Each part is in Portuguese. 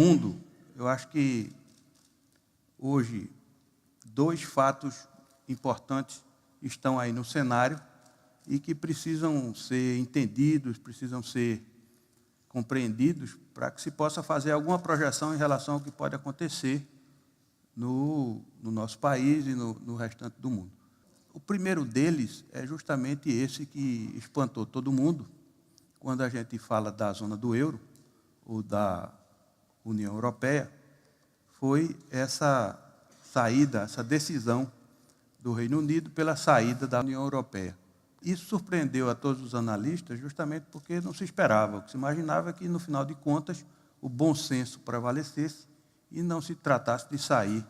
mundo, eu acho que hoje 2 fatos importantes estão aí no cenário e que precisam ser entendidos, precisam ser compreendidos para que se possa fazer alguma projeção em relação ao que pode acontecer no nosso país e no restante do mundo. O primeiro deles é justamente esse que espantou todo mundo quando a gente fala da zona do euro ou da União Europeia, foi essa saída, essa decisão do Reino Unido pela saída da União Europeia. Isso surpreendeu a todos os analistas justamente porque não se esperava. O que se imaginava é que, no final de contas, o bom senso prevalecesse e não se tratasse de sair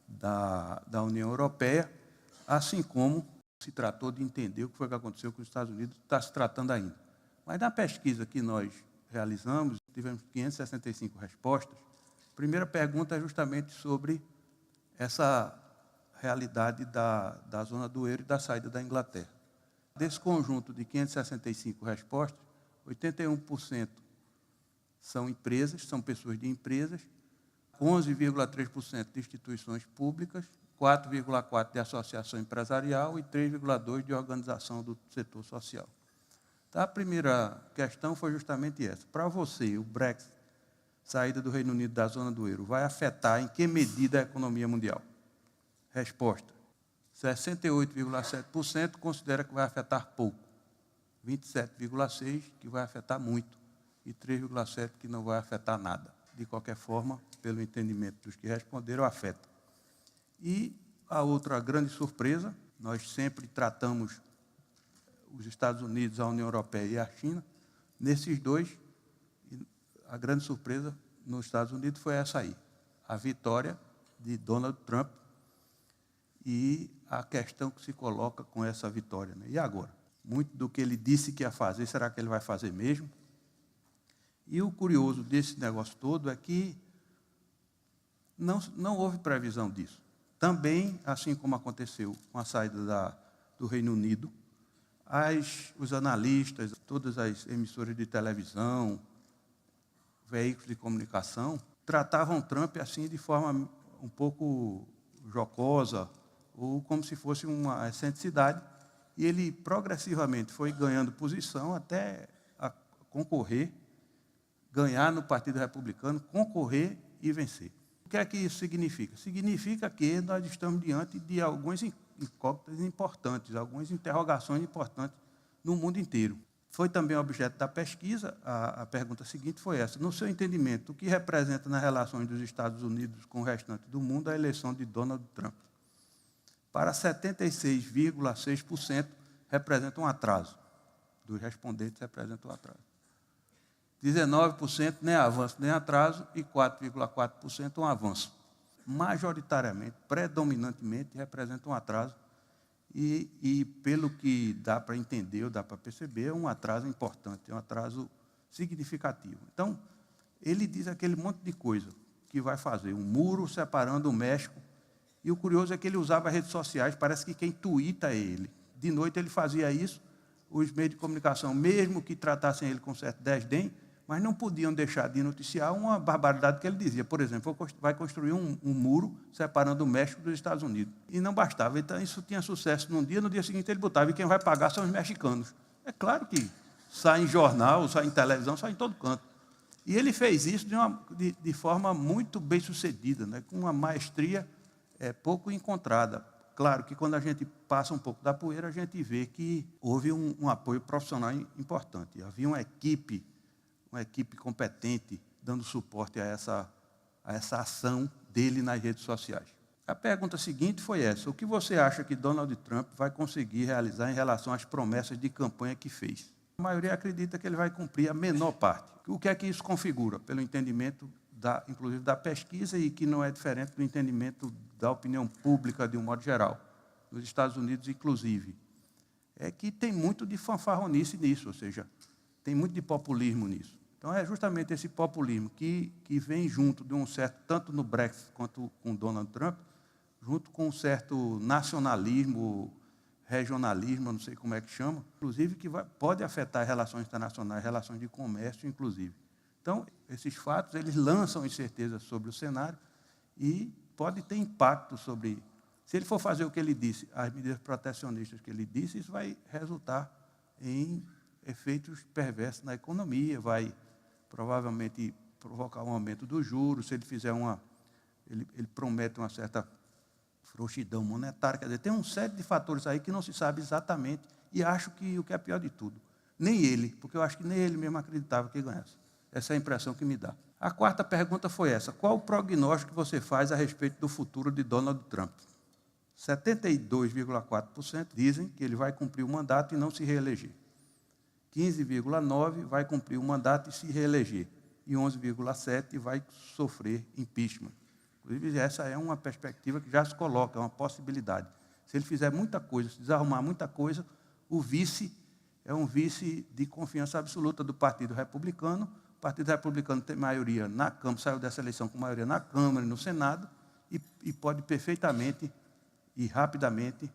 da União Europeia, assim como se tratou de entender o que foi que aconteceu com os Estados Unidos, está se tratando ainda. Mas na pesquisa que nós realizamos, tivemos 565 respostas. A primeira pergunta é justamente sobre essa realidade da zona do euro e da saída da Inglaterra. Desse conjunto de 565 respostas, 81% são empresas, são pessoas de empresas, 11,3% de instituições públicas, 4,4% de associação empresarial e 3,2% de organização do setor social. Então, a primeira questão foi justamente essa. Para você, o Brexit, saída do Reino Unido da zona do euro, vai afetar em que medida a economia mundial? Resposta: 68,7% considera que vai afetar pouco, 27,6% que vai afetar muito e 3,7% que não vai afetar nada. De qualquer forma, pelo entendimento dos que responderam, afeta. E a outra grande surpresa, nós sempre tratamos os Estados Unidos, a União Europeia e a China. Nesses dois, a grande surpresa nos Estados Unidos foi essa aí, a vitória de Donald Trump e a questão que se coloca com essa vitória. Né? E agora? Muito do que ele disse que ia fazer, será que ele vai fazer mesmo? E o curioso desse negócio todo é que não houve previsão disso. Também, assim como aconteceu com a saída do Reino Unido, os analistas, todas as emissoras de televisão, veículos de comunicação, tratavam Trump assim de forma um pouco jocosa, ou como se fosse uma excentricidade, e ele progressivamente foi ganhando posição até a concorrer, ganhar no Partido Republicano, concorrer e vencer. O que é que isso significa? Significa que nós estamos diante de algumas incógnitas importantes, algumas interrogações importantes no mundo inteiro. Foi também objeto da pesquisa, a pergunta seguinte foi essa: no seu entendimento, o que representa nas relações dos Estados Unidos com o restante do mundo a eleição de Donald Trump? Para 76,6% representa um atraso. Dos respondentes representa um atraso. 19% nem avanço nem atraso e 4,4% um avanço. Majoritariamente, predominantemente, representa um atraso e pelo que dá para entender ou dá para perceber, é um atraso importante, é um atraso significativo. Então, ele diz aquele monte de coisa que vai fazer, um muro separando o México, e o curioso é que ele usava redes sociais, parece que quem tuita é ele. De noite ele fazia isso, os meios de comunicação, mesmo que tratassem ele com certo desdém, mas não podiam deixar de noticiar uma barbaridade que ele dizia. Por exemplo, vai construir um muro separando o México dos Estados Unidos. E não bastava. Então, isso tinha sucesso num dia, no dia seguinte ele botava, e quem vai pagar são os mexicanos. É claro que sai em jornal, sai em televisão, sai em todo canto. E ele fez isso de forma muito bem-sucedida, né? Com uma maestria pouco encontrada. Claro que quando a gente passa um pouco da poeira, a gente vê que houve um apoio profissional importante. Havia uma equipe competente dando suporte a essa ação dele nas redes sociais. A pergunta seguinte foi essa: o que você acha que Donald Trump vai conseguir realizar em relação às promessas de campanha que fez? A maioria acredita que ele vai cumprir a menor parte. O que é que isso configura? Pelo entendimento, inclusive, da pesquisa, e que não é diferente do entendimento da opinião pública de um modo geral, nos Estados Unidos, inclusive, é que tem muito de fanfarronice nisso, ou seja, tem muito de populismo nisso. Então, é justamente esse populismo que vem junto de um certo, tanto no Brexit quanto com Donald Trump, junto com um certo nacionalismo, regionalismo, não sei como é que chama, inclusive que pode afetar relações internacionais, relações de comércio, inclusive. Então, esses fatos, eles lançam incerteza sobre o cenário e pode ter impacto sobre... Se ele for fazer o que ele disse, as medidas protecionistas que ele disse, isso vai resultar em efeitos perversos na economia, vai provavelmente provocar um aumento dos juros. Se ele fizer ele promete uma certa frouxidão monetária. Quer dizer, tem uma série de fatores aí que não se sabe exatamente, e acho que o que é pior de tudo, nem ele, porque eu acho que nem ele mesmo acreditava que ganhasse. Essa é a impressão que me dá. A quarta pergunta foi essa: qual o prognóstico que você faz a respeito do futuro de Donald Trump? 72,4% dizem que ele vai cumprir o mandato e não se reeleger. 15,9% vai cumprir o mandato e se reeleger. E 11,7% vai sofrer impeachment. Inclusive, essa é uma perspectiva que já se coloca, é uma possibilidade. Se ele fizer muita coisa, se desarrumar muita coisa, o vice é um vice de confiança absoluta do Partido Republicano. O Partido Republicano tem maioria na Câmara, saiu dessa eleição com maioria na Câmara e no Senado, e pode perfeitamente e rapidamente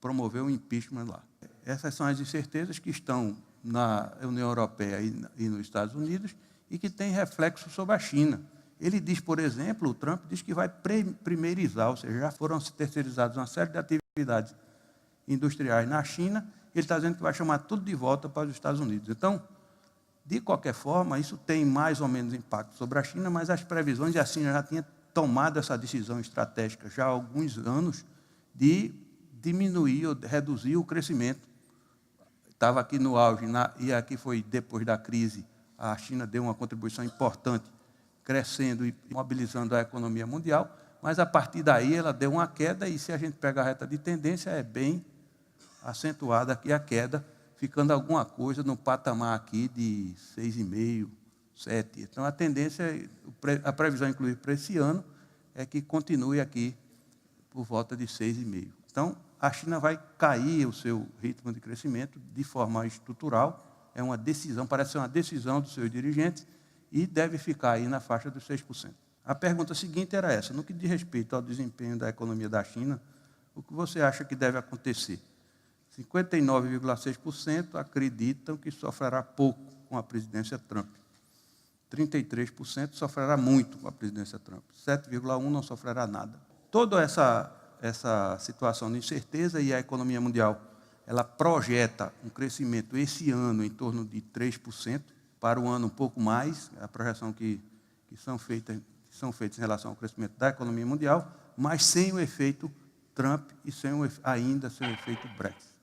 promover um impeachment lá. Essas são as incertezas que estão na União Europeia e nos Estados Unidos e que têm reflexo sobre a China. Ele diz, por exemplo, o Trump diz que vai primeirizar, ou seja, já foram terceirizadas uma série de atividades industriais na China, ele está dizendo que vai chamar tudo de volta para os Estados Unidos. Então, de qualquer forma, isso tem mais ou menos impacto sobre a China, mas as previsões, e a China já tinha tomado essa decisão estratégica já há alguns anos de diminuir ou reduzir o crescimento. Estava aqui no auge, e aqui foi depois da crise, a China deu uma contribuição importante, crescendo e mobilizando a economia mundial, mas a partir daí ela deu uma queda, e se a gente pega a reta de tendência, é bem acentuada aqui a queda, ficando alguma coisa no patamar aqui de 6,5%, 7%. Então, a tendência, a previsão, inclusive, para esse ano, é que continue aqui por volta de 6,5%. Então, a China vai cair o seu ritmo de crescimento de forma estrutural, é uma decisão, parece ser uma decisão dos seus dirigentes, e deve ficar aí na faixa dos 6%. A pergunta seguinte era essa: no que diz respeito ao desempenho da economia da China, o que você acha que deve acontecer? 59,6% acreditam que sofrerá pouco com a presidência Trump. 33% sofrerá muito com a presidência Trump. 7,1% não sofrerá nada. Toda essa situação de incerteza, e a economia mundial, ela projeta um crescimento esse ano em torno de 3%, para o ano um pouco mais, a projeção que são feitas em relação ao crescimento da economia mundial, mas sem o efeito Trump e ainda sem o efeito Brexit.